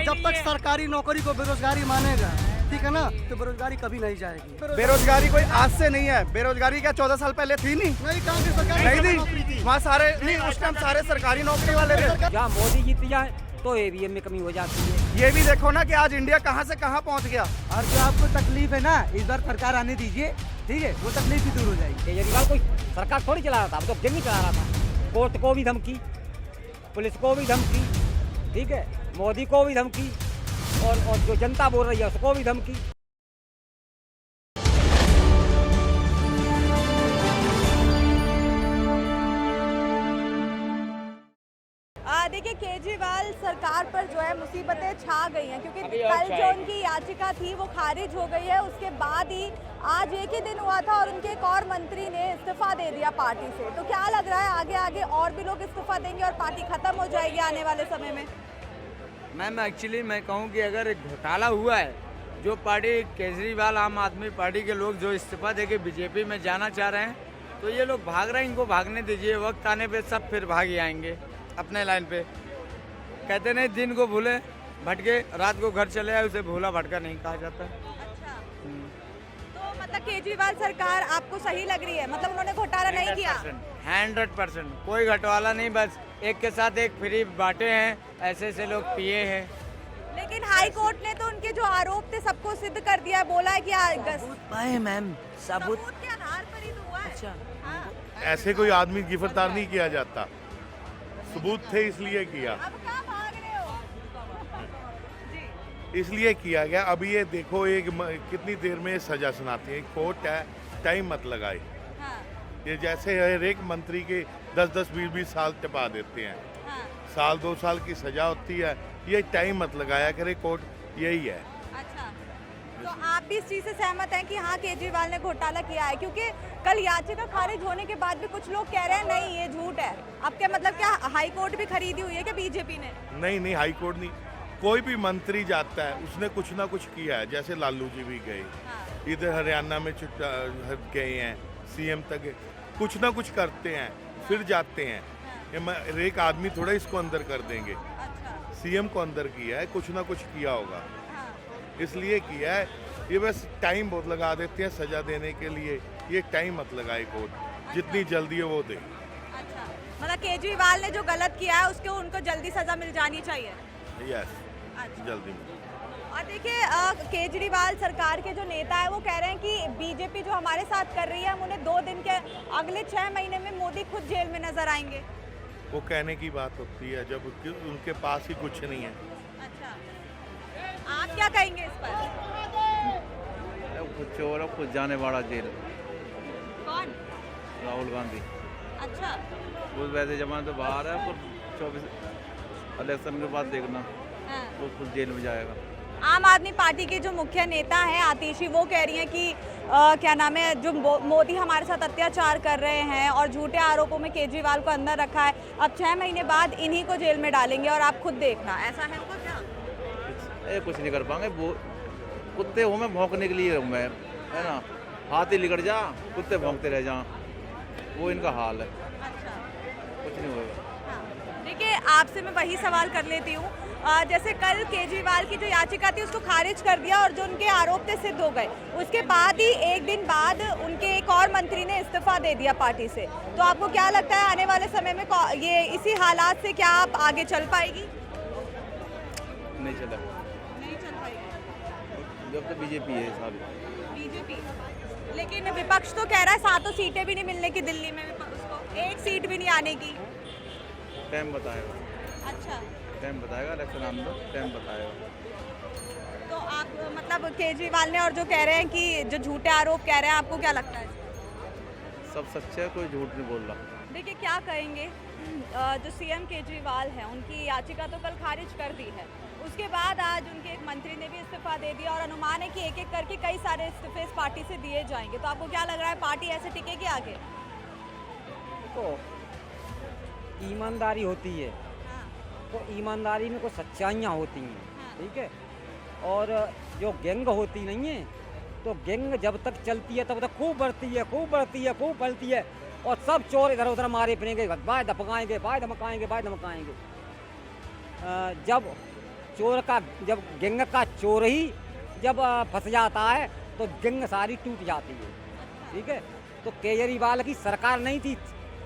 जब तक सरकारी नौकरी को बेरोजगारी मानेगा, ठीक है ना, तो बेरोजगारी कभी नहीं जाएगी। बेरोजगारी कोई आज से नहीं है। बेरोजगारी क्या 14 साल पहले थी? नहीं कांग्रेस सरकार नहीं थी। वहाँ सारे नहीं, उस टाइम सारे सरकारी नौकरी वाले थे। जहाँ मोदी जीत जाए तो ईवीएम में कमी हो जाती है। ये भी देखो ना कि आज इंडिया कहाँ से कहाँ पहुँच गया। और जो आपको तकलीफ है ना, इस बार सरकार आने दीजिए, ठीक है, वो तकलीफ भी दूर हो जाएगी। केजरीवाल कोई सरकार थोड़ी चला रहा था, वो तो गैंग ही चला रहा था। कोर्ट को भी धमकी, पुलिस को भी धमकी, ठीक है, मोदी को भी धमकी, और जो जनता बोल रही है उसको भी धमकी। देखिए, केजरीवाल सरकार पर जो है मुसीबतें छा गई हैं, क्योंकि कल जो उनकी याचिका थी वो खारिज हो गई है। उसके बाद ही आज एक ही दिन हुआ था और उनके एक और मंत्री ने इस्तीफा दे दिया पार्टी से। तो क्या लग रहा है आगे आगे और भी लोग इस्तीफा देंगे और पार्टी खत्म हो जाएगी आने वाले समय में? मैम एक्चुअली मैं कहूँ कि अगर एक घोटाला हुआ है, जो पार्टी केजरीवाल आम आदमी पार्टी के लोग जो इस्तीफा देके बीजेपी में जाना चाह रहे हैं, तो ये लोग भाग रहे हैं, इनको भागने दीजिए। वक्त आने पे सब फिर भाग ही आएंगे अपने लाइन पे। कहते नहीं दिन को भूले भटके, रात को घर चले आए, उसे भूला भटका नहीं कहा जाता। अच्छा, तो मतलब केजरीवाल सरकार आपको सही लग रही है? मतलब उन्होंने घोटाला नहीं किया? 100% कोई घोटाला नहीं, बस एक के साथ एक फ्री बांटे हैं, ऐसे ऐसे लोग पिए हैं। लेकिन हाई कोर्ट ने तो उनके जो आरोप थे सबको सिद्ध कर दिया है, बोला है कि पाए मैम, सबूत के आधार पर ही तो हुआ है। अच्छा, हाँ। ऐसे कोई आदमी गिरफ्तार नहीं किया जाता, सबूत थे इसलिए किया, अब कहाँ भाग रहे हो? जी। इसलिए किया गया। अभी ये देखो कितनी देर में सजा सुनाती है कोर्ट है, टाइम मत लगाए। हाँ। ये जैसे हर एक मंत्री के 10-10, 20-20 साल टिपा देते हैं, हाँ। साल 2 साल की सजा होती है। ये टाइम मत लगाया करे कोर्ट, यही है। अच्छा, तो आप भी इस चीज़ से सहमत हैं कि हाँ केजरीवाल ने घोटाला किया है? क्योंकि कल याचिका खारिज होने के बाद भी कुछ लोग कह रहे हैं नहीं ये झूठ है। आपके मतलब क्या हाई कोर्ट भी खरीदी हुई है क्या बीजेपी ने? नहीं हाई कोर्ट नहीं, कोई भी मंत्री जाता है उसने कुछ ना कुछ किया है। जैसे लालू जी भी गए, हाँ। इधर हरियाणा में गए हैं, सीएम तक गए, कुछ ना कुछ करते हैं फिर जाते हैं। ये एक आदमी थोड़ा इसको अंदर कर देंगे। अच्छा। सीएम को अंदर किया है, कुछ ना कुछ किया होगा, हाँ। इसलिए किया है। ये बस टाइम बहुत लगा देते हैं सजा देने के लिए, ये टाइम मत लगाए कोर्ट, जितनी जल्दी है वो दे। अच्छा, मतलब केजरीवाल ने जो गलत किया है उसके उनको जल्दी सजा मिल जानी चाहिए। यस, अच्छा। जल्दी में। और देखिए, केजरीवाल सरकार के जो नेता है वो कह रहे हैं कि बीजेपी जो हमारे साथ कर रही है, हम उन्हें 2 दिन के अगले 6 महीने में मोदी खुद जेल में नजर आएंगे। वो कहने की बात होती है जब उनके पास ही कुछ नहीं है। अच्छा, आप क्या कहेंगे इस पर? खुद चोर है, खुद जाने वाला जेल। कौन? राहुल गांधी। अच्छा। वो वैसे जमाने तो बाहर है, पर 24 इलेक्शन के बाद देखना हाँ। वो खुद जेल में जाएगा। आम आदमी पार्टी के जो मुख्य नेता हैं आतिशी, वो कह रही हैं कि क्या नाम है, जो मोदी हमारे साथ अत्याचार कर रहे हैं और झूठे आरोपों में केजरीवाल को अंदर रखा है, अब 6 महीने बाद इन्हीं को जेल में डालेंगे और आप खुद देखना। ऐसा है उनका क्या? कुछ नहीं कर पाएंगे, वो कुत्ते हूँ मैं, भौंकने के लिए हूँ मैं, है ना। हाथी लिकड़ जा, कुत्ते भौंकते रह जा, वो इनका हाल है। अच्छा, कुछ नहीं होगा। हाँ। देखिए, आपसे मैं वही सवाल कर लेती हूँ, जैसे कल केजरीवाल की जो याचिका थी उसको खारिज कर दिया और जो उनके आरोप थे सिद्ध हो गए, उसके बाद ही एक दिन बाद उनके एक और मंत्री ने इस्तीफा दे दिया पार्टी से। तो आपको क्या लगता है आने वाले समय में ये इसी हालात से क्या आप आगे चल पाएगी? नहीं चला, नहीं चल पाएगी जब तक बीजेपी है सारी। बीजेपी, लेकिन विपक्ष तो कह रहा है 7 सीटें भी नहीं मिलने की दिल्ली में, उसको 1 सीट भी नहीं आने की। टाइम बताएगा। अच्छा, टाइम बताएगा, इलेक्शन आने दो, टाइम बताएगा। तो आप मतलब केजरीवाल ने और जो कह रहे हैं कि जो झूठे आरोप कह रहे हैं, आपको क्या लगता है? सब सच्चे है, कोई झूठ नहीं बोल रहा। देखिए, क्या कहेंगे, जो सीएम केजरीवाल हैं उनकी याचिका तो कल खारिज कर दी है, उसके बाद आज उनके एक मंत्री ने भी इस्तीफा दे दिया और अनुमान है कि एक एक करके कई सारे इस्तीफे इस पार्टी से दिए जाएंगे। तो आपको क्या लग रहा है पार्टी ऐसे टिकेगी आगे? तो ईमानदारी होती है, तो ईमानदारी में कुछ सच्चाइयाँ होती हैं, ठीक है। और जो गैंग होती नहीं है, तो गैंग जब तक चलती है तब तक खूब बढ़ती है, खूब बढ़ती है, खूब फैलती है, और सब चोर इधर उधर मारे फिरेंगे, बाय धमकाएंगे, बाय धमकाएंगे, बाय धमकाएंगे। जब चोर का जब गैंग का चोर ही जब फंस जाता है तो गैंग सारी टूट जाती है, ठीक है। तो केजरीवाल की सरकार नहीं थी,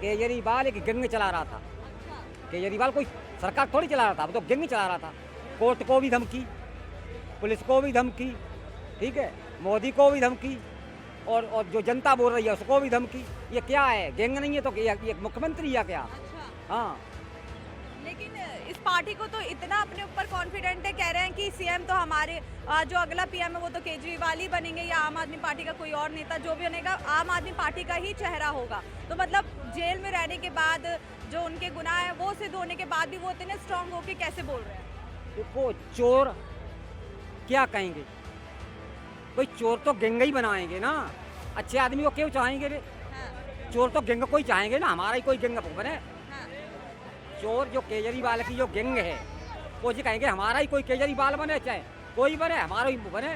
केजरीवाल एक गैंग चला रहा था। केजरीवाल कोई सरकार थोड़ी चला रहा था, वो तो गैंग चला रहा था। कोर्ट को भी धमकी, पुलिस को भी धमकी, ठीक है, मोदी को भी धमकी, और जो जनता बोल रही है उसको भी धमकी। ये क्या है, गैंग नहीं है तो ये मुख्यमंत्री या क्या? हाँ। लेकिन इस पार्टी को तो इतना अपने ऊपर कॉन्फिडेंट है, कह रहे हैं कि सीएम तो हमारे जो अगला पीएम है वो तो केजरीवाल ही बनेंगे या आम आदमी पार्टी का कोई और नेता जो भी बनेगा आम आदमी पार्टी का ही चेहरा होगा। तो मतलब जेल में रहने के बाद जो उनके गुनाह है वो सिद्ध होने के बाद भी वो इतने स्ट्रांग होके कैसे बोल रहे हैं? देखो चोर क्या कहेंगे, कोई चोर तो गैंग ही बनाएंगे ना, अच्छे आदमी को क्यों चाहेंगे रे? चोर तो गैंग को ही चाहेंगे ना, हमारा ही कोई गैंग बने। चोर जो केजरीवाल की जो गैंग है वो जी कहेंगे हमारा ही कोई केजरीवाल बने, चाहे कोई बने, हमारा ही बने।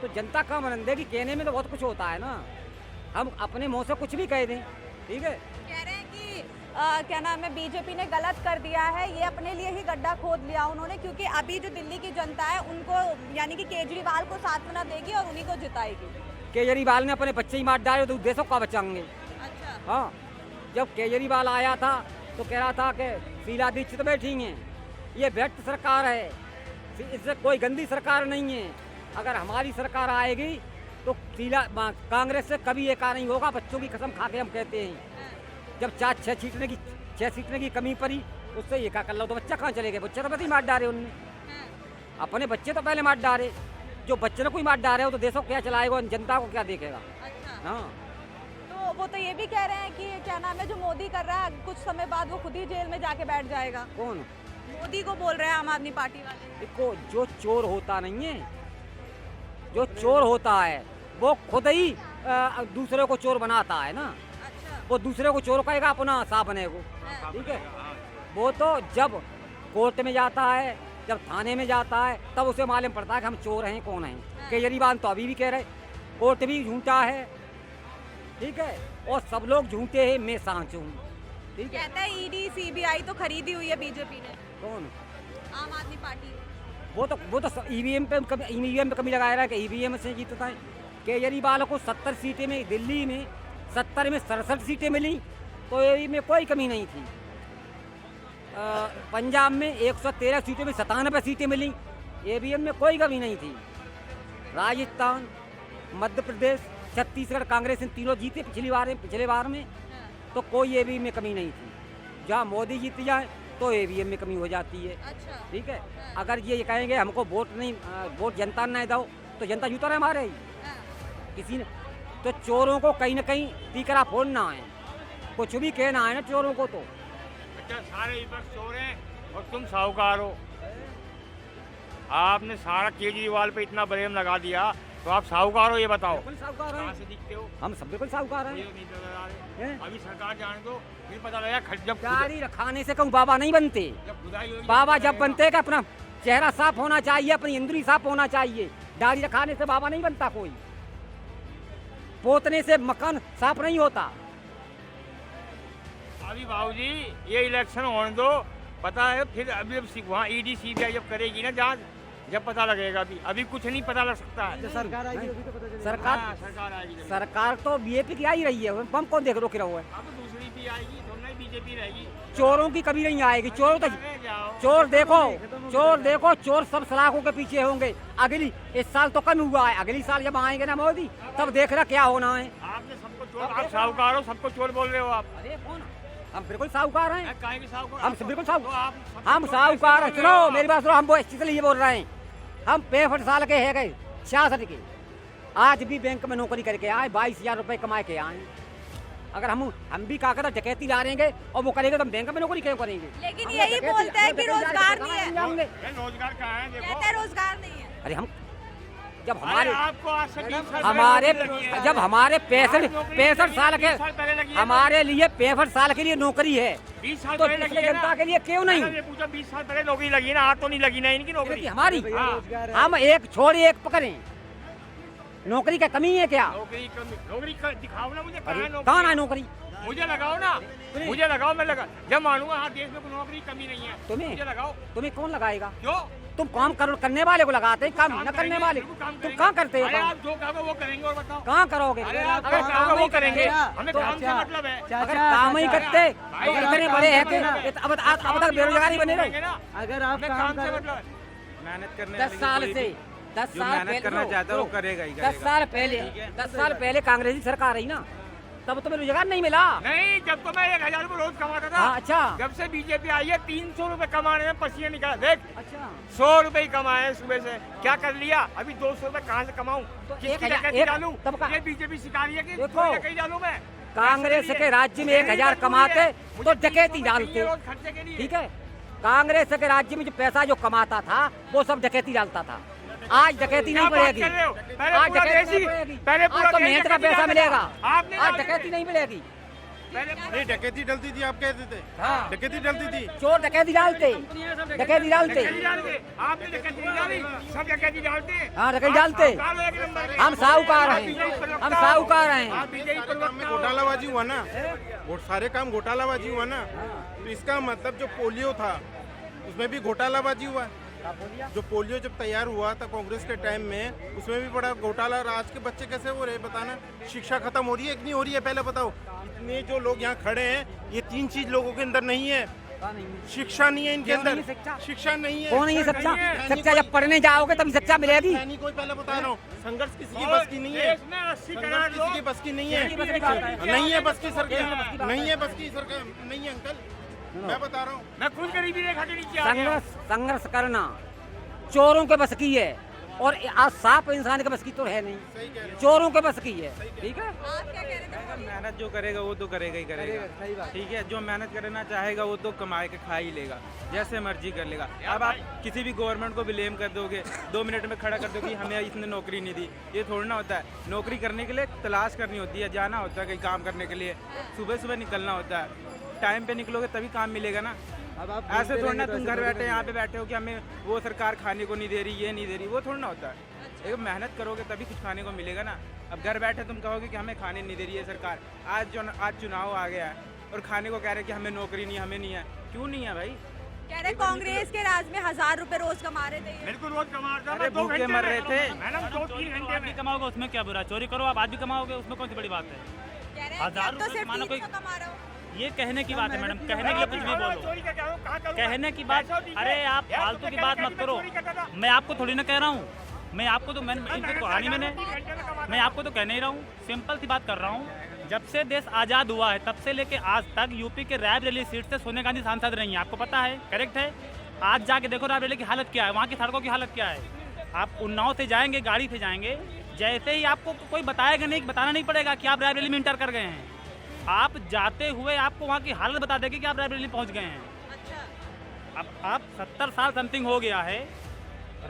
तो जनता का मन देगी, कहने में तो बहुत कुछ होता है ना, हम अपने मुंह से कुछ भी कह दें, ठीक है। कह रहे हैं कि क्या नाम है, बीजेपी ने गलत कर दिया है, ये अपने लिए ही गड्ढा खोद लिया उन्होंने, क्योंकि अभी जो दिल्ली की जनता है उनको यानी कि केजरीवाल को सांत्वना देगी और उन्हीं को जिताएगी। केजरीवाल ने अपने बच्चे ही मार डाले तो देशों का बचाएंगे। अच्छा। हाँ, जब केजरीवाल आया था तो कह रहा था कि शीला दीक्षित बैठी हैं, ये भ्रष्ट सरकार है, इससे कोई गंदी सरकार नहीं है। अगर हमारी सरकार आएगी तो कांग्रेस से कभी एका नहीं होगा, बच्चों की कसम खा के हम कहते हैं। जब 6 सीटने की कमी पड़ी उससे एका कर लो तो बच्चा कहाँ चले गए? बच्चे तो पहले ही मार डाले उनने, अपने बच्चे तो पहले मार डाले। जो बच्चे ने कोई मार डाले हो तो देशों को क्या चलाएगा, जनता को क्या देखेगा? अच्छा। हाँ, तो वो तो ये भी कह रहे हैं कि क्या नाम है, जो मोदी कर रहा है कुछ समय बाद वो खुद ही जेल में जाके बैठ जाएगा। कौन? मोदी को बोल रहे हैं आम आदमी पार्टी वाले। देखो जो चोर होता नहीं है, जो चोर होता है वो खुद ही दूसरे को चोर बनाता है ना। अच्छा। वो दूसरे को चोर कहेगा अपना साफ बने को, ठीक है। वो तो जब कोर्ट में जाता है, जब थाने में जाता है, तब उसे मालूम पड़ता है कि हम चोर हैं कौन हैं। केजरीवाल तो अभी भी कह रहे कोर्ट भी झूठा है, ठीक है, और सब लोग झूठे हैं, मैं सांच हूँ, ठीक है। कहता है ईडी सीबीआई तो खरीदी हुई है बीजेपी ने। कौन? आम आदमी पार्टी। वो तो ईवीएम पे कमी लगा रहा है कि ईवीएम से जीतता है। केजरीवाल को 70 सीटें में, दिल्ली में 70 में 67 सीटें मिली, तो ये में कोई कमी नहीं थी। पंजाब में 113 सीटों में 97 सीटें मिली, ईवीएम में कोई कमी नहीं थी। राजस्थान, मध्य प्रदेश, छत्तीसगढ़ कांग्रेस इन तीनों जीते पिछले बार में, तो कोई ईवीएम में कमी नहीं थी। जहाँ मोदी जीत जाए तो ईवीएम में कमी हो जाती है। अच्छा। ठीक है। अगर ये कहेंगे हमको वोट जनता नहीं दो, तो जनता जूता रहे हमारे ही किसी ने। तो चोरों को कहीं ना कहीं तीकरा फोड़ना है, कुछ भी कहना है ना चोरों को। तो अच्छा, सारे इधर चोर हैं और तुम साहूकार हो। आपने सारा केजरीवाल पे इतना ब्लेम लगा दिया, तो आप साहूकार हो, ये बताओ। बिल्कुल साहूकार कहाँ हैं से दिखते हो? हम सब, बिल्कुल साहूकार हैं। ये नहीं नजर आ रहे। अभी सरकार जाने दो, फिर पता लगा जब गाड़ी रखाने से कहूँ बाबा नहीं बनते। खुदाई होगी, बाबा जब बनते हैं कि अपना चेहरा साफ होना चाहिए, अपनी इंद्री साफ होना चाहिए। दाढ़ी रखाने से बाबा नहीं बनता कोई, पोतने से मकान साफ नहीं होता। अभी बाबूजी ये इलेक्शन होने दो, पता है फिर अभी वहाँ ईडी सीबीआई जब करेगी ना जांच, जब पता लगेगा। अभी कुछ नहीं पता लग सकता है। सरकार आएगी अभी तो पता चलेगा। सरकार आएगी जब। सरकार तो बीजेपी की आ ही रही है, हम कौन देख रोके रहो है। अब दूसरी भी आएगी, थोड़ी ना बीजेपी रहेगी। चोरों की कभी नहीं आएगी। चोर देखो चोर सब सलाखों के पीछे होंगे। अगली इस साल तो कम हुआ है, अगली साल जब आएंगे ना मोदी, तब देख रहा क्या होना है। आपने सबको चोर, आप साहूकार हो, सबको चोर बोल रहे हो आप। अरे कौन? हम बिल्कुल साहूकार हैं। काहे के साहूकार? हम बिल्कुल साहूकार, तो हम साहूकार हैं। सुनो मेरी बात सुनो, हम वो इसलिए ये बोल रहे हैं, हम 65 साल के है गए, 66 के, आज भी बैंक में नौकरी करके आए, 22,000 रुपए कमा के आए। अगर हम भी का डकैती ला रहेंगे और वो करेंगे तो हम बैंक में नौकरी क्यों करेंगे? लेकिन यही बोलते हैं कि रोजगार नहीं है। रोजगार कहाँ है? देखो, कहते हैं रोजगार नहीं है। अरे हम जब आपको आज से 20 साल हमारे पहले लगी है। जब हमारे 65 साल के 20 साल पहले लगी है। हमारे लिए 65 साल के लिए नौकरी है, 20 साल तो पहले लगी दूसरे है जनता के लिए क्यों नहीं? मैंने पूछा 20 साल पहले नौकरी लगी ना, आज तो नहीं लगी ना इनकी नौकरी। हमारी रोजगार है। हम एक छोड़े एक पकड़े, नौकरी का कमी है क्या? नौकरी दिखाओ ना मुझे, अरे कहाँ कहाँ है नौकरी? मुझे लगाओ ना, मुझे लगाओ, मैं लगा जब मानूंगा हाँ देश में कोई नौकरी कमी नहीं है। तुम्हें? मुझे लगाओ। तुम्हें कौन लगाएगा? क्यों? तुम काम करने वाले को लगाते, काम न करने वाले तुम कहाँ करते हो? अरे आप जो कहोगे वो करेंगे और बताओ। कहाँ करोगे? अरे आप जो कहोगे वो करेंगे, हमें काम से मतलब है। अगर काम ही करते तो इतने बड़े है कि अब तक बेरोजगारी बने रहे। अगर आप काम काम से कर मतलब है। मेहनत करने 10 साल से 10 साल पहले करना चाहता है वो करेगा ही 10 साल पहले कांग्रेस की सरकार रही ना, तब तो रोजगार नहीं मिला। नहीं, जब तो मैं 1000 रुपये रोज कमाता था। हाँ, अच्छा। जब से बीजेपी आई है 300 रुपए कमाने में पसीने निकाल। देख, अच्छा 100 रुपए ही कमाए सुबह से, क्या कर लिया? अभी 200 रुपए कहाँ से कमाऊं? तो किसकी 1000 डकैती डालूं? तब का- ये बीजेपी सिखा रही है कि देखो, कहीं डालूं मैं। कांग्रेस के राज्य में 1000 कमाते तो डकैती डालते, रोज खर्चे के लिए। ठीक है। कांग्रेस के राज्य में जो पैसा जो कमाता था वो सब डकैती डालता था। आज डकैती नहीं क्या बात पड़ेगी, कर रहे हो? पहले आज पूरा डकैती देश ही- नहीं पड़ेगी, पहले पूरा आज तो देश मेहनत का डकैती पैसा डालता मिलेगा, था। आपने आज डाली। डकैती नहीं मिलेगी। पहले डकैती डलती थी, आप कहते थे हाँ, डकैती डलती थी। चोर डकैती डालते, डकैती डालते, डकैती डालते। आपने डकैती नहीं डाली, सब डकैती डालते हैं। हाँ डकैती डालते। साहब एक नंबर के। हम साहूकार आप हैं, बीजेपी प्रवक्ता हम हो। साहूकार हैं। आप बीजेपी प्रवक्ता हो। घोटालाबाजी हुआ ना, सारे काम घोटालाबाजी हुआ ना, तो इसका मतलब जो पोलियो था उसमें भी घोटालाबाजी हुआ। जो पोलियो जब तैयार हुआ था कांग्रेस के टाइम में, उसमें भी बड़ा घोटाला। आज के बच्चे कैसे हो रहे हैं बताना? शिक्षा खत्म हो रही है कि नहीं हो रही है? पहले बताओ। इतने जो लोग यहाँ खड़े हैं, ये 3 चीज लोगों के अंदर नहीं है। शिक्षा नहीं है इनके अंदर, शिक्षा नहीं है। कौन नहीं सच्चा? सच्चा जब पढ़ने जाओगे तभी सच्चा मिलेगी। मैं नहीं, कोई पहले बता रहा हूँ, संघर्ष किसी की बस की नहीं है। देश में 80 संघर्ष करोड़ किसी की लोग बस की नहीं है। नहीं है बस की सरकार, नहीं है बस की सरकार, नहीं है अंकल, मैं बता रहा हूँ। मैं खुद गरीबी रेखा के नीचे आ गया। संघर्ष करना चोरों के बस की है, और आज साफ इंसान के बस की तो है नहीं, चोरों के बस की है, ठीक है। आप क्या कह रहे थे? मेहनत जो करेगा वो तो करेगा ही करेगा, ठीक है। जो मेहनत करना चाहेगा वो तो कमाए के खा ही लेगा, जैसे मर्जी कर लेगा। अब आप किसी भी गवर्नमेंट को ब्लेम कर दोगे, 2 मिनट में खड़ा कर दोगे कि हमें इसने नौकरी नहीं दी, ये थोड़ा ना होता है। नौकरी करने के लिए तलाश करनी होती है, जाना होता है कहीं काम करने के लिए, सुबह सुबह निकलना होता है। टाइम पे निकलोगे तभी काम मिलेगा ना। अब आप ऐसे थोड़ा ना तुम घर बैठे यहाँ पे बैठे हो कि हमें वो सरकार खाने को नहीं दे रही, ये नहीं दे रही, वो थोड़ा ना होता है। एक मेहनत करोगे तभी कुछ खाने को मिलेगा ना। अब घर बैठे तुम कहोगे कि हमें खाने नहीं दे रही है सरकार। आज चुनाव आ गया है और खाने को कह रहे हैं कि हमें नौकरी नहीं, हमें नहीं है। क्यों नहीं है भाई? कह रहे कांग्रेस के राज में 1000 रुपए रोज कमा रहे थे। बिल्कुल रोज कमाता। अरे भूखे मर रहे थे। मैडम 2-3 घंटे में कमाओगे उसमें क्या बुरा? चोरी करो आप, आज भी कमाओगे, उसमें कौन सी बड़ी बात है? कह रहे हैं कि 1000 अब तो रुपए सिर्फ मानो 300 कोई- कमा रहे हो। ये कहने की बात है मैडम, कहने के लिए कुछ भी बोलो। चोरी का क्या हो? कहाँ करूँगा? कहने की बात, अरे आप फालतू की बात मत करो। मैं आपको थोड़ी ना कह रहा हूँ, मैं आपको तो मैंने इनको कहा नहीं मैंने, मैं आपको तो कह नहीं रहा हूँ, सिंपल सी बात कर रहा हूँ। जब से देश आज़ाद हुआ है तब से लेके आज तक यूपी के रायबरेली सीट से सोनिया गांधी सांसद रही हैं, आपको पता है, करेक्ट है। आज जाके देखो रायबरेली की हालत क्या है, वहाँ की सड़कों की हालत क्या है। आप उन्नाव से जाएंगे, गाड़ी से जाएंगे, जैसे ही आपको कोई बताएगा नहीं, बताना नहीं पड़ेगा कि आप रायबरेली में इंटर कर गए हैं। आप जाते हुए आपको वहाँ की हालत बता देगी कि आप रायबरेली पहुँच गए हैं। अब आप 70 साल समथिंग हो गया है,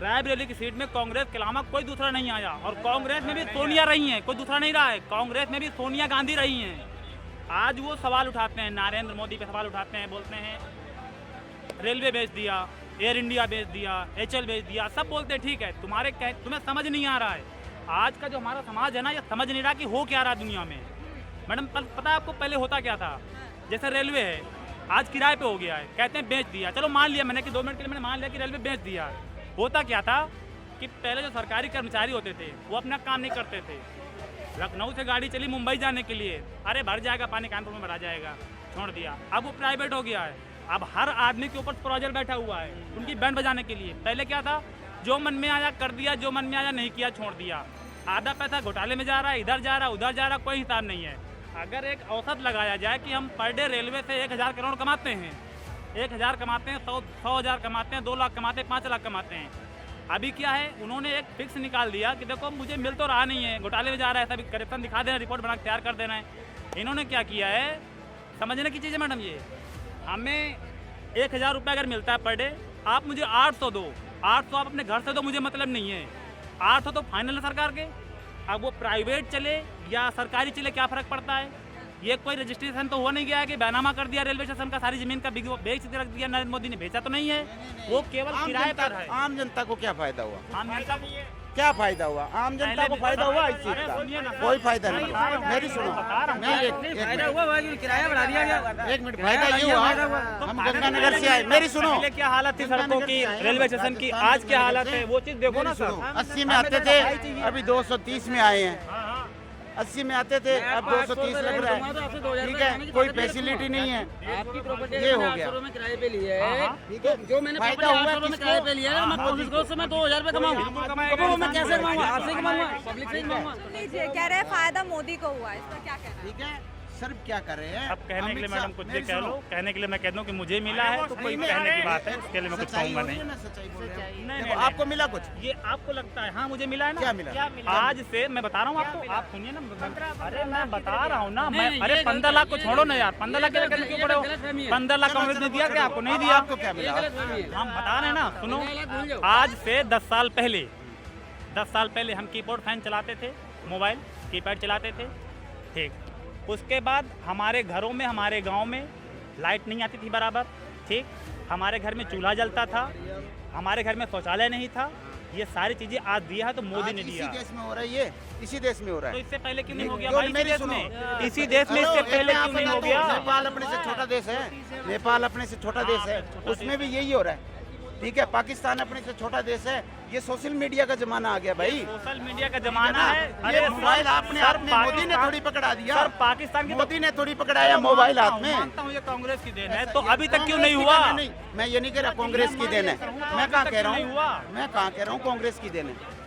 रायबरेली की सीट में कांग्रेस के अलावा कोई दूसरा नहीं आया, और कांग्रेस में भी सोनिया रही हैं, कोई दूसरा नहीं रहा है। कांग्रेस में भी सोनिया गांधी रही हैं। आज वो सवाल उठाते हैं, नरेंद्र मोदी पे सवाल उठाते हैं, बोलते हैं रेलवे बेच दिया, एयर इंडिया बेच दिया, HL बेच दिया, सब बोलते हैं ठीक है। तुम्हें समझ नहीं आ रहा है, आज का जो हमारा समाज है ना, ये समझ नहीं रहा कि हो क्या रहा दुनिया में। मैडम पता है आपको पहले होता क्या था? जैसे रेलवे है, आज किराए पे हो गया है, कहते हैं बेच दिया। चलो मान लिया मैंने कि 2 मिनट के लिए मैंने मान लिया कि रेलवे बेच दिया। होता क्या था कि पहले जो सरकारी कर्मचारी होते थे वो अपना काम नहीं करते थे। लखनऊ से गाड़ी चली मुंबई जाने के लिए, अरे भर जाएगा पानी, कानपुर में भरा जाएगा, छोड़ दिया। अब वो प्राइवेट हो गया है, अब हर आदमी के ऊपर सुपरवाइजर बैठा हुआ है उनकी बैंड बजाने के लिए। पहले क्या था, जो मन में आया कर दिया, जो मन में आया नहीं किया, छोड़ दिया। आधा पैसा घोटाले में जा रहा है, इधर जा रहा है, उधर जा रहा है, कोई हिसाब नहीं है। अगर एक औसत लगाया जाए कि हम पर डे रेलवे से 1000 करोड़ कमाते हैं, 1000 कमाते हैं, 100,000 कमाते हैं, 2 लाख कमाते हैं, 5 लाख कमाते हैं। अभी क्या है, उन्होंने एक फिक्स निकाल दिया कि देखो मुझे मिल तो रहा नहीं है, घोटाले में जा रहा है, सभी करप्शन दिखा देना, रिपोर्ट बना के तैयार कर देना है। इन्होंने क्या किया है, समझने की चीज़ है मैडम, ये हमें 1000 रुपये अगर मिलता है पर डे, आप मुझे 800 दो, 800 आप अपने घर से दो, मुझे मतलब नहीं है। 800 तो फाइनल है सरकार के। अब वो प्राइवेट चले या सरकारी चले, क्या फ़र्क पड़ता है? ये कोई रजिस्ट्रेशन तो हो नहीं गया है कि बैनामा कर दिया रेलवे स्टेशन का, सारी ज़मीन का बेच रख दिया, नरेंद्र मोदी ने बेचा तो नहीं है, वो केवल किराए पर है। आम जनता को क्या फायदा हुआ? आम जनता को क्या फायदा हुआ? आम जनता को फायदा हुआ इस चीज का? कोई फायदा नहीं हुआ। मेरी सुनो, मैं एक किराया बढ़ा दिया गया। एक मिनट, फायदा ये हुआ हम गंगानगर से आए। मेरी सुनो, पहले क्या हालत थी सड़कों की, रेलवे स्टेशन की, आज क्या हालत है वो चीज देखो ना सर। 80 में आते थे, अभी 230 में आए हैं। 80 में आते थे, अब 230 लग रहा है। ठीक है, कोई फैसिलिटी नहीं है। ये हो गया किराए पे लिया है, ठीक है। जो मैंने फायदा हुआ किराए पे लिया है, मैं कोशिश करूँ उससे मैं 2000 रुपए कमाऊँ। मैं कैसे कमाऊँगा? आपसे कमाऊँगा, पब्लिक से कमाऊँगा। लीजिए, कह रहे हैं फायदा मोदी को हुआ है, इसका क्या कहना है? ठीक है, सर क्या कर रहे हैं? अब कहने के लिए मैडम कुछ भी मेरी कह लो, सुनो। कहने के लिए मैं कह दूं कि मुझे मिला है तो कोई कहने की बात है, उसके लिए मैं कुछ सच्चाई कहूंगा हो रही नहीं। है ना, सच्चाई बोल रहे हैं। नहीं, देखो, नहीं, आपको मिला कुछ? ये आपको लगता है? हाँ मुझे मिला है ना। क्या मिला? आज से मैं बता रहा हूँ आपको, आप सुनिए ना। अरे मैं बता रहा हूँ ना, मैं अरे 15 लाख को छोड़ो ना यार, 15 लाख के क्यों पड़े हो? 15 लाख कांग्रेस ने दिया क्या आपको? नहीं दिया। आपको क्या मिला? हम बता रहे हैं ना, सुनो। आज से 10 साल पहले हम कीपैड फैन चलाते थे, मोबाइल कीपैड चलाते थे, ठीक। उसके बाद हमारे घरों में, हमारे गांव में लाइट नहीं आती थी बराबर, ठीक। हमारे घर में चूल्हा जलता था, हमारे घर में शौचालय नहीं था। ये सारी चीजें आज दिया है तो मोदी ने दिया। इसी देश में हो रहा है ये, इसी देश में हो रहा तो है। इससे पहले क्यों नहीं हो गया जो भाई? इसी मेरी देश सुनो। में, इसी देश में इससे पहले क्यों नहीं हो गया? नेपाल अपने से छोटा देश है, नेपाल अपने से छोटा देश है, उसमें भी यही हो रहा है। ठीक है, पाकिस्तान अपने से छोटा देश है। ये सोशल मीडिया का जमाना आ गया भाई। सोशल मीडिया का जमाना है। अरे मोबाइल आपने मोदी ने थोड़ी पकड़ा दिया। सर पाकिस्तान की मोदी ने थोड़ी पकड़ाया मोबाइल हाथ में। मानता हूँ ये कांग्रेस की देन है, तो अभी तक क्यों नहीं हुआ? नहीं, मैं ये नहीं कह रहा कांग्रेस की देन है। मैं कहाँ कह रहा नहीं हुआ। हूँ, मैं कहाँ कह रहा हूँ कांग्रेस की देन है।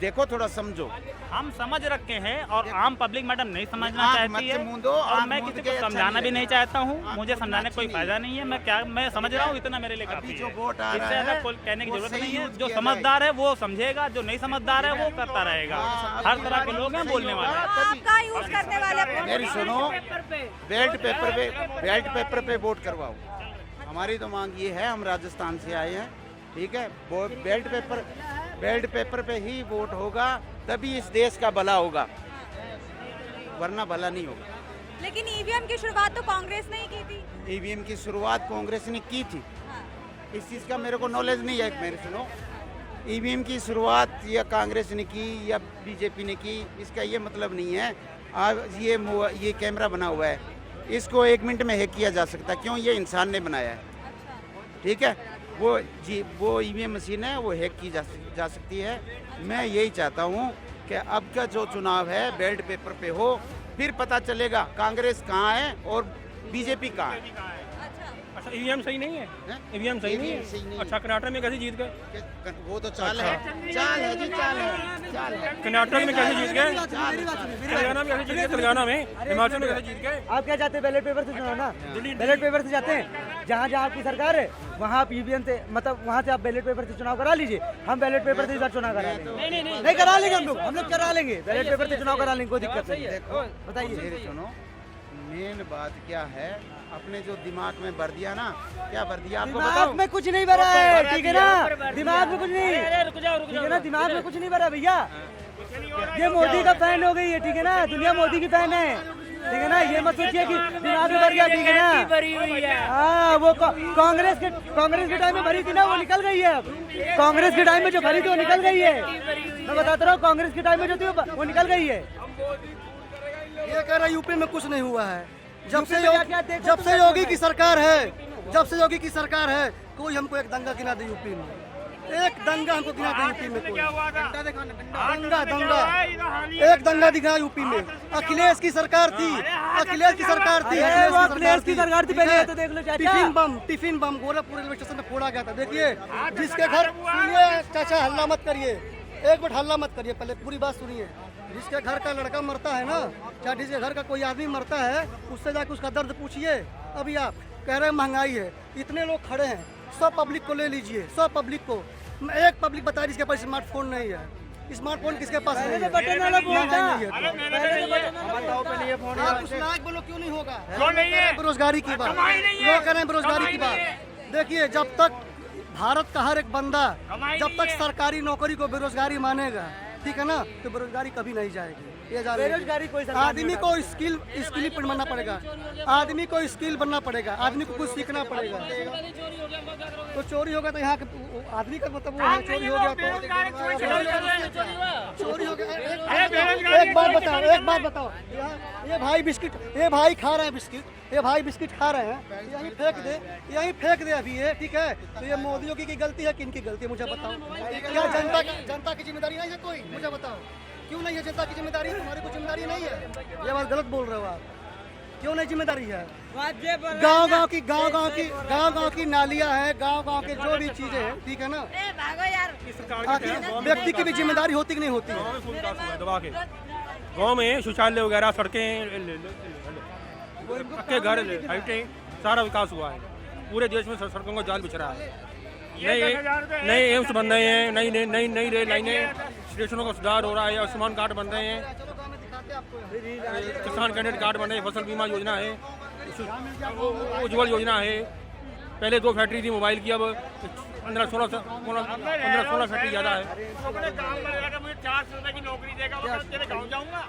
देखो थोड़ा समझो। हम समझ रखे हैं और आम पब्लिक मैडम नहीं समझना आँख चाहती मत है, मूंदो, और आँख मैं मूंद किसी के को अच्छा समझाना नहीं भी नहीं लगेगा। चाहता हूँ। आँख मुझे मूंदना समझाने कोई अच्छी फायदा नहीं है। मैं समझ रहा हूँ, इतना मेरे लिए काफी अभी है। जो वोट आ इससे रहा ज्यादा है, कोई कहने की वो जरूरत सही नहीं है। यूज जो किया समझदार है वो समझेगा, जो नहीं समझदार है वो करता रहेगा। हर तरह के लोग हैं बोलने वाले। आपका यूज करने वाले अपने मेरी सुनो, बेल्ट पेपर पे वोट करवाओ। हमारी तो मांग ये है, हम राजस्थान से आए हैं, ठीक है। वो बेल्ट पेपर पे ही वोट होगा, तभी इस देश का भला होगा, वरना भला नहीं होगा। लेकिन ईवीएम की शुरुआत तो कांग्रेस ने ही की थी। ईवीएम की शुरुआत कांग्रेस ने की थी, हाँ। इस चीज़ का मेरे को नॉलेज नहीं है। मेरी सुनो, ईवीएम की शुरुआत या कांग्रेस ने की या बीजेपी ने की, इसका ये मतलब नहीं है। अब ये कैमरा बना हुआ है, इसको 1 मिनट में हैक किया जा सकता है। क्यों? ये इंसान ने बनाया है, ठीक है। वो ईवीएम मशीन है, वो हैक की जा सकती है। मैं यही चाहता हूँ कि अब का जो चुनाव है बेल्ट पेपर पे हो, फिर पता चलेगा कांग्रेस कहाँ है और बीजेपी कहाँ है। अच्छा ईवीएम सही नहीं है? ईवीएम सही नहीं है? अच्छा कर्नाटक में कैसे जीत गए? वो तो चाल है जी, चाल है। कर्नाटक में कैसे जीत गए? तेलंगाना में कैसे जीत गए? तेलंगाना में, हिमाचल में कैसे जीत गए? आप क्या चाहते हैं? बैलेट पेपर से चुनाव ना, बैलेट पेपर से जाते हैं। जहाँ जहाँ आपकी सरकार है वहाँ आप ईवीएम से, मतलब वहाँ से आप बैलेट पेपर से चुनाव करा लीजिए। हम बैलेट पेपर से इस बार चुनाव करा लेंगे। नहीं करा लेंगे, हम लोग करा लेंगे, बैलेट पेपर से चुनाव करा लेंगे, कोई दिक्कत नहीं है। बताइए। सुनो, मेन बात क्या है, अपने जो दिमाग में भर दिया ना, क्या भर दिया आपको दिमाग बताओ? में कुछ नहीं भरा है, ठीक है ना। दिमाग में कुछ नहीं, ठीक है ना। दिमाग में कुछ नहीं भरा भैया। ये मोदी का फैन हो गई है, ठीक है ना। दुनिया मोदी की फैन है, ठीक है ना। ये मत सोचिए कि दिमाग में भर गया, ठीक है ना। हाँ, वो कांग्रेस के टाइम में भरी थी ना, वो निकल गई है। अब कांग्रेस के टाइम में जो भरी थी वो निकल गई है। मैं बताता रहा हूँ, कांग्रेस के टाइम में जो थी वो निकल गई है। ये कह रहा यूपी में कुछ नहीं हुआ है। जब से योगी की सरकार है, कोई हमको एक दंगा गिना दे यूपी में, एक दंगा हमको गिना दे यूपी में। कोई दंगा एक दंगा दिखा यूपी में। अखिलेश की सरकार थी पहले तो देख लो चाचा। Tiffin bomb Gorakhpur railway station में फोड़ा गया था। देखिए, जिसके घर, सुनिए चाचा, हल्ला मत करिए, एक मिनट हल्ला मत करिए, पहले पूरी बात सुनिए। जिसके घर का लड़का मरता है ना, चाहे जिसके घर का कोई आदमी मरता है, उससे जाकर उसका दर्द पूछिए। अभी आप कह रहे हैं महंगाई है, इतने लोग खड़े हैं, सब पब्लिक को ले लीजिए, सब पब्लिक को। एक पब्लिक बताइए जिसके पास स्मार्टफोन नहीं है। स्मार्टफोन किसके पास नहीं है? बटन वाला फोन था। आप उस लायक बोलो, क्यों नहीं होगा? क्यों नहीं है? बेरोजगारी की बात, लोग कह रहे हैं बेरोजगारी की बात। देखिए, जब तक भारत का हर एक बंदा, जब तक सरकारी नौकरी को बेरोजगारी मानेगा, ठीक है ना, तो बेरोजगारी कभी नहीं जाएगी। ये जा रहे हैं। बेरोजगारी कोई आदमी को स्किल बनना पड़ेगा, आदमी को स्किल बनना पड़ेगा, आदमी को कुछ सीखना पड़ेगा। तो चोरी होगा तो यहाँ के आदमी का मतलब वो है, चोरी हो गया तो चोरी हो गया। एक बात बताओ, ये भाई बिस्किट, ये भाई खा रहे हैं बिस्किट, ये भाई बिस्किट खा रहे हैं, यहीं फेंक दे अभी ये, ठीक है। तो ये मोदियों की गलती है कि इनकी गलती है, मुझे बताओ। क्या जनता की जिम्मेदारी नहीं है कोई? मुझे बताओ क्यों नहीं है जनता की जिम्मेदारी? तुम्हारी कोई जिम्मेदारी नहीं है, ये बात गलत बोल रहे हो आप। क्यों नहीं जिम्मेदारी है? गांव की नालियां हैं, गांव के जो भी चीजें हैं, ठीक है ना। व्यक्ति की भी जिम्मेदारी होती कि नहीं होती है? गाँव में शौचालय वगैरह, सड़कें, पक्के घर, लाइटें, सारा विकास हुआ है। पूरे देश में सड़कों का जाल बिछ रहा है। नए एम्स बन रहे हैं, नई रेल लाइनें, स्टेशनों का सुधार हो रहा है, आयुष्मान कार्ड बन रहे हैं, किसान क्रेडिट कार्ड बन रहे हैं, फसल बीमा योजना है, उज्ज्वल योजना है। पहले 2 फैक्ट्री थी मोबाइल की, अब 15-16 फैक्ट्री ज़्यादा है। मुझे 400 रुपए की नौकरी देगा, गाँव जाऊँगा।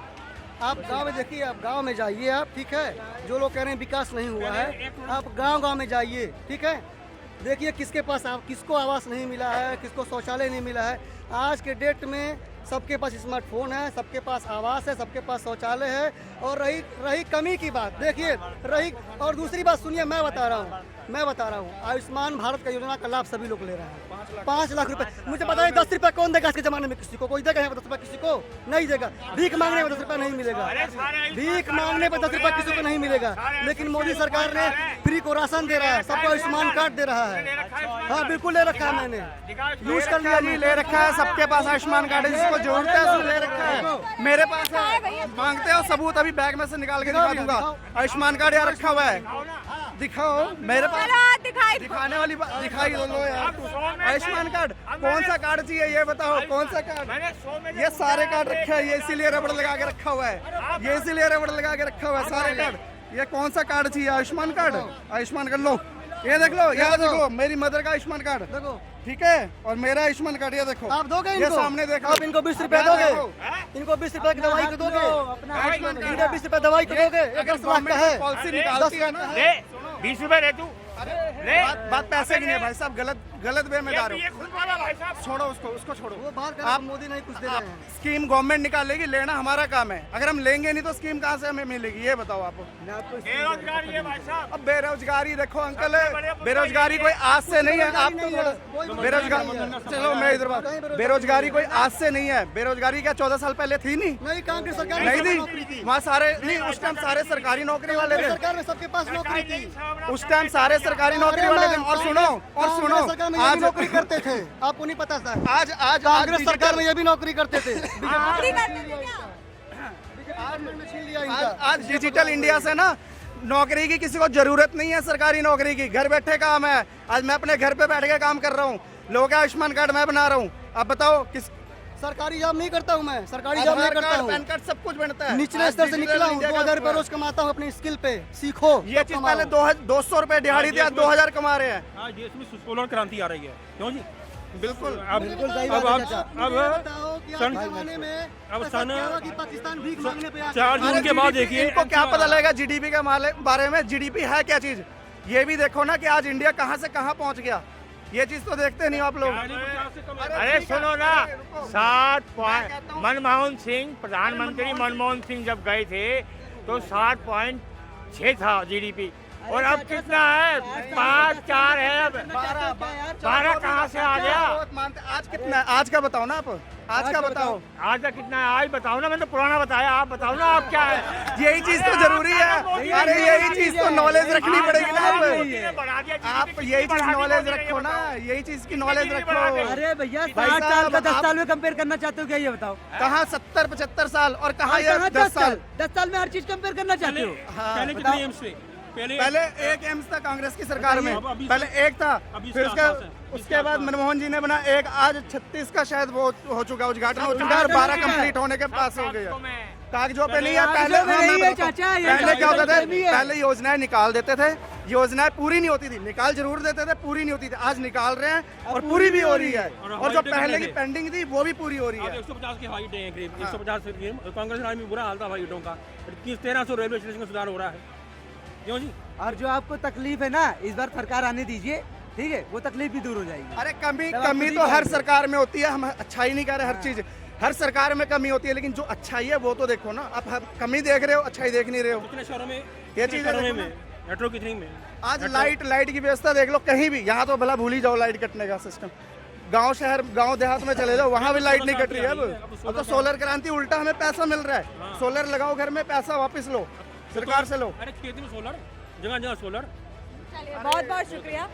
आप गांव में देखिए, आप गांव में जाइए आप, ठीक है। जो लोग कह रहे हैं विकास नहीं हुआ है, आप गांव में जाइए, ठीक है। देखिए किसके पास किसको आवास नहीं मिला है, किसको शौचालय नहीं मिला है। आज के डेट में सबके पास स्मार्टफोन है, सबके पास आवास है, सबके पास शौचालय है। और रही कमी की बात, देखिए और दूसरी बात सुनिए, मैं बता रहा हूँ आयुष्मान भारत का योजना का लाभ सभी लोग ले रहे हैं। 5 लाख रुपए, मुझे पता है 10 रुपए कौन देगा इसके जमाने में? किसी को कोई देगा 10 रुपए? किसी को नहीं देगा। भीख मांगने में 10 रुपए नहीं मिलेगा, भीख मांगने पर 10 रुपए किसी को नहीं मिलेगा। लेकिन मोदी सरकार ने फ्री को राशन दे रहा है, सबको आयुष्मान कार्ड दे रहा है। हाँ बिल्कुल ले रखा है, मैंने यूज कर लिया, ले रखा है। सबके पास आयुष्मान कार्ड है, जिसको जरूरत है उसने ले रखा है। मेरे पास है, मांगते हो सबूत? अभी बैग में से निकाल के दिखा दूंगा। आयुष्मान कार्ड यहाँ रखा हुआ है, दिखाओ मेरे पास। दिखाने वाली बात दिखाई दो यार। आयुष्मान कार्ड कौन सा कार्ड चाहिए ये बताओ, कौन सा कार्ड? ये सारे कार्ड रखे हैं, ये इसीलिए रबड़ लगा के रखा हुआ है, ये इसीलिए रबड़ लगा के रखा हुआ है सारे कार्ड। ये कौन सा कार्ड चाहिए? आयुष्मान कार्ड। आयुष्मान कार्ड लो, ये देख लो, यहाँ देखो मेरी मदर का आयुष्मान कार्ड देखो, ठीक है। और मेरा आयुष्मान कार्ड ये देखो, आप दोगे इनको? ये सामने देखो, आप इनको 20 रुपए दोगे? इनको 20 रुपए की दवाई को दोगे? इनको 20 रुपए दवाई को दोगे? 10 लाख का है, पॉलिसी निकालती है ना। 20 रुपए दे तू। बात पैसे की नहीं भाई साहब, गलत वे में जा रहे हो। छोड़ो उसको छोड़ो। वो बात आप मोदी नहीं कुछ दे रहे हैं। स्कीम गवर्नमेंट निकालेगी, लेना हमारा काम है। अगर हम लेंगे नहीं तो स्कीम कहाँ से हमें मिलेगी ये बताओ आप। बेरोजगारी है भाई साहब। अब बेरोजगारी देखो अंकल, बेरोजगारी कोई आज से नहीं है। आप तो बेरोजगार, चलो मैं इधर बात, बेरोजगारी कोई आज से नहीं है। बेरोजगारी क्या 14 साल पहले थी? नहीं कांग्रेस सरकार नहीं थी, वहाँ सारे नहीं, उस टाइम सारे सरकारी नौकरी वाले थे, सरकार में सबके पास नौकरी थी उस टाइम, सारे सरकारी नौकरी वाले थे। और सुनो आज नौकरी करते थे, आपको नहीं पता सर? आज कांग्रेस सरकार में ये भी नौकरी करते थे। आज डिजिटल इंडिया से ना नौकरी की किसी को जरूरत नहीं है, सरकारी नौकरी की। घर बैठे काम है। आज मैं अपने घर पे बैठ के काम कर रहा हूँ, लोगों का आयुष्मान कार्ड मैं बना रहा हूँ। अब बताओ किस सरकारी जॉब नहीं करता हूँ मैं, सरकारी जॉब नहीं करता हूँ, पैन कार्ड सब कुछ बनता है। निचले स्तर से निकला हूँ, 2000 रुपए रोज कमाता हूँ अपनी स्किल पे, सीखो। ये चीज पहले 200 रुपए दिहाड़ी थी, आज 2000 कमा रहे हैं। आज देश में सोलर क्रांति आ रही है, क्यों जी? बिल्कुल अब पाकिस्तान भीख मांगने पे 4 जून के बाद देखिए इनको क्या पता लगेगा जीडीपी के बारे में। जीडीपी है क्या चीज, ये भी देखो ना कि आज इंडिया कहाँ से कहाँ पहुँच गया। ये चीज तो देखते नहीं आप लोग। अरे सुनो ना, 60 मनमोहन सिंह, प्रधानमंत्री मनमोहन सिंह जब गए थे तो 60.6 था जीडीपी, और अब कितना है? 5-4 है। अब 12 कहाँ से आ गया? आज कितना है? आज का बताओ ना आप, आज का बताओ। आज का कितना है? आज बताओ ना, मैंने तो पुराना बताया, आप बताओ ना आप क्या है। यही चीज तो जरूरी है। अरे यही चीज तो नॉलेज रखनी पड़ेगी ना आप यही चीज नॉलेज रखो ना, यही चीज की नॉलेज रखो। अरे भैया 60 साल का 10 साल में कंपेयर करना चाहते हो क्या, ये बताओ? कहाँ 70-75 साल और कहाँ ये 10 साल? 10 साल में हर चीज कंपेयर करना चाहते हो? पहले कितने एम्स थे? पहले एक एम्स था कांग्रेस की सरकार में, पहले एक था, फिर उसके बाद मनमोहन जी ने बना एक। आज 36 का शायद वो हो चुका, उद्घाटन हो चुका है, 12 कंप्लीट होने के पास हो गया। कागजों पे नहीं है, पहले क्या होता था, पहले योजनाएं निकाल देते थे, योजनाएं पूरी नहीं होती थी, निकाल जरूर देते थे, पूरी नहीं होती थी। आज निकाल रहे हैं और पूरी भी हो रही है, और जो पहले की पेंडिंग थी वो भी पूरी हो रही है। 150 की हवाई अड्डे हैं करीब, 150 कांग्रेस राज में बुरा हाल था हवाई अड्डों का, 1300 रेलवे स्टेशन का सुधार हो रहा है। क्यों जी? और जो आपको तकलीफ है ना, इस बार सरकार आने दीजिए, ठीक है, वो तकलीफ भी दूर हो जाएगी। अरे कमी तो हर सरकार में होती है, हम अच्छा ही नहीं कर रहे, हर चीज हर सरकार में कमी होती है, लेकिन जो अच्छाई है वो तो देखो ना। आप कमी देख रहे हो, अच्छाई देख नहीं रहे हो। कितने शहरों में ये चीज मेट्रो कितनी में आज लाइट की व्यवस्था देख लो कहीं भी, यहाँ तो भला भूल ही जाओ लाइट कटने का सिस्टम। गांव शहर गांव देहात में चले जाओ, वहाँ भी लाइट नहीं कट रही है। अब तो सोलर क्रांति उल्टा हमें पैसा मिल रहा है, सोलर लगाओ घर में, पैसा वापस लो, सरकार से लो। अरे खेती में सोलर, जगह जगह सोलर। चलिए बहुत बहुत शुक्रिया।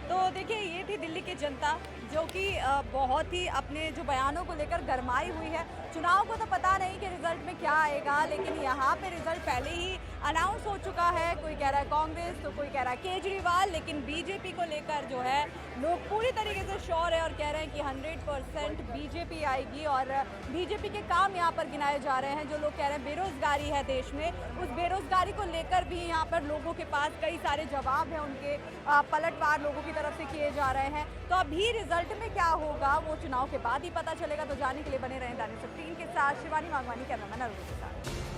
तो देखिए ये थी दिल्ली की जनता जो कि बहुत ही अपने जो बयानों को लेकर गरमाई हुई है। चुनाव को तो पता नहीं कि रिजल्ट में क्या आएगा, लेकिन यहाँ पे रिजल्ट पहले ही अनाउंस हो चुका है। कोई कह रहा है कांग्रेस तो कोई कह रहा है केजरीवाल, लेकिन बीजेपी को लेकर जो है लोग पूरी तरीके से श्योर है और कह रहे हैं कि 100% बीजेपी आएगी। और बीजेपी के काम यहाँ पर गिनाए जा रहे हैं। जो लोग कह रहे हैं बेरोजगारी है देश में, उस बेरोजगारी को लेकर भी यहाँ पर लोगों के पास कई सारे जवाब हैं, उनके पलटवार लोगों की तरफ से किए जा रहे हैं। तो अभी रिजल्ट में क्या होगा वो चुनाव के बाद ही पता चलेगा। तो जाने के लिए बने रहें दानिश के साथ। शिवानी मांगवानी, कैमरामैन अरुण के साथ।